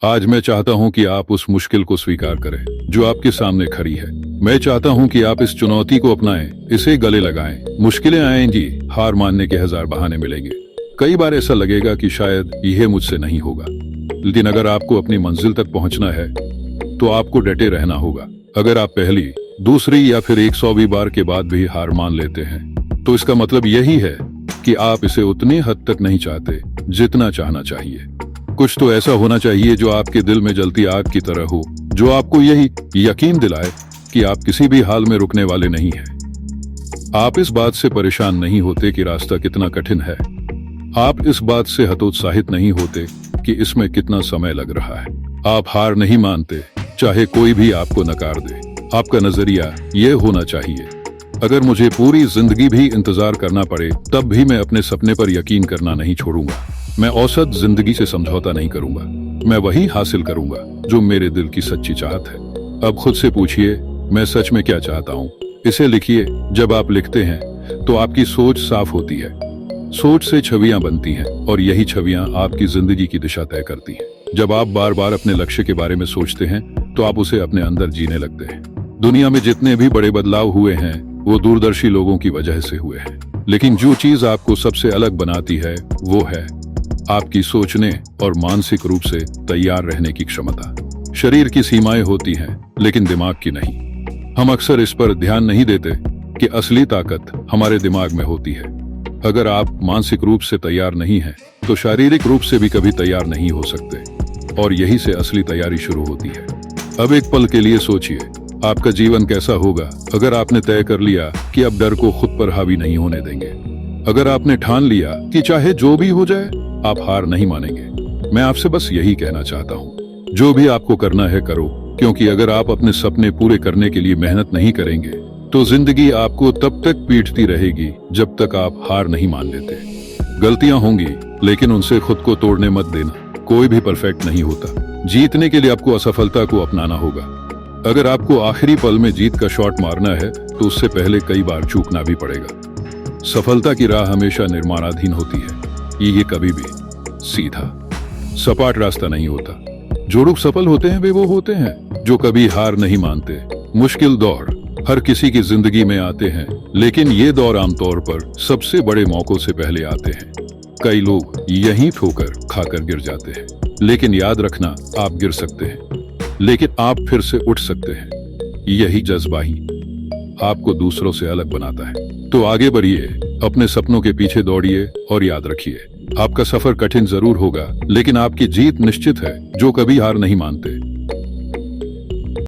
आज मैं चाहता हूं कि आप उस मुश्किल को स्वीकार करें जो आपके सामने खड़ी है। मैं चाहता हूं कि आप इस चुनौती को अपनाएं, इसे गले लगाएं। मुश्किलें आएंगी, हार मानने के हजार बहाने मिलेंगे। कई बार ऐसा लगेगा कि शायद यह मुझसे नहीं होगा, लेकिन अगर आपको अपनी मंजिल तक पहुंचना है तो आपको डटे रहना होगा। अगर आप पहली, दूसरी या फिर 100वीं बार के बाद भी हार मान लेते हैं तो इसका मतलब यही है कि आप इसे उतनी हद तक नहीं चाहते जितना चाहना चाहिए। कुछ तो ऐसा होना चाहिए जो आपके दिल में जलती आग की तरह हो, जो आपको यही यकीन दिलाए कि आप किसी भी हाल में रुकने वाले नहीं हैं। आप इस बात से परेशान नहीं होते कि रास्ता कितना कठिन है। आप इस बात से हतोत्साहित नहीं होते कि इसमें कितना समय लग रहा है। आप हार नहीं मानते चाहे कोई भी आपको नकार दे। आपका नजरिया ये होना चाहिए, अगर मुझे पूरी जिंदगी भी इंतजार करना पड़े तब भी मैं अपने सपने पर यकीन करना नहीं छोड़ूंगा। मैं औसत जिंदगी से समझौता नहीं करूंगा। मैं वही हासिल करूंगा जो मेरे दिल की सच्ची चाहत है। अब खुद से पूछिए, मैं सच में क्या चाहता हूँ। इसे लिखिए। जब आप लिखते हैं तो आपकी सोच साफ होती है। सोच से छवियां बनती हैं और यही छवियां आपकी जिंदगी की दिशा तय करती हैं। जब आप बार बार अपने लक्ष्य के बारे में सोचते हैं तो आप उसे अपने अंदर जीने लगते हैं। दुनिया में जितने भी बड़े बदलाव हुए हैं वो दूरदर्शी लोगों की वजह से हुए हैं, लेकिन जो चीज आपको सबसे अलग बनाती है वो है आपकी सोचने और मानसिक रूप से तैयार रहने की क्षमता। शरीर की सीमाएं होती हैं लेकिन दिमाग की नहीं। हम अक्सर इस पर ध्यान नहीं देते कि असली ताकत हमारे दिमाग में होती है। अगर आप मानसिक रूप से तैयार नहीं हैं तो शारीरिक रूप से भी कभी तैयार नहीं हो सकते, और यही से असली तैयारी शुरू होती है। अब एक पल के लिए सोचिए, आपका जीवन कैसा होगा अगर आपने तय कर लिया कि अब डर को खुद पर हावी नहीं होने देंगे। अगर आपने ठान लिया कि चाहे जो भी हो जाए आप हार नहीं मानेंगे। मैं आपसे बस यही कहना चाहता हूँ, जो भी आपको करना है करो, क्योंकि अगर आप अपने सपने पूरे करने के लिए मेहनत नहीं करेंगे तो जिंदगी आपको तब तक पीटती रहेगी जब तक आप हार नहीं मान लेते। गलतियां होंगी लेकिन उनसे खुद को तोड़ने मत देना। कोई भी परफेक्ट नहीं होता। जीतने के लिए आपको असफलता को अपनाना होगा। अगर आपको आखिरी पल में जीत का शॉट मारना है तो उससे पहले कई बार चूकना भी पड़ेगा। सफलता की राह हमेशा निर्माणाधीन होती है। ये कभी भी सीधा सपाट रास्ता नहीं होता। जो लोग सफल होते हैं वे वो होते हैं जो कभी हार नहीं मानते। मुश्किल दौर हर किसी की जिंदगी में आते हैं, लेकिन ये दौर आमतौर पर सबसे बड़े मौकों से पहले आते हैं। कई लोग यहीं ठोकर खाकर गिर जाते हैं, लेकिन याद रखना, आप गिर सकते हैं लेकिन आप फिर से उठ सकते हैं। यही जज्बा ही आपको दूसरों से अलग बनाता है। तो आगे बढ़िए, अपने सपनों के पीछे दौड़िए और याद रखिए, आपका सफर कठिन जरूर होगा लेकिन आपकी जीत निश्चित है जो कभी हार नहीं मानते।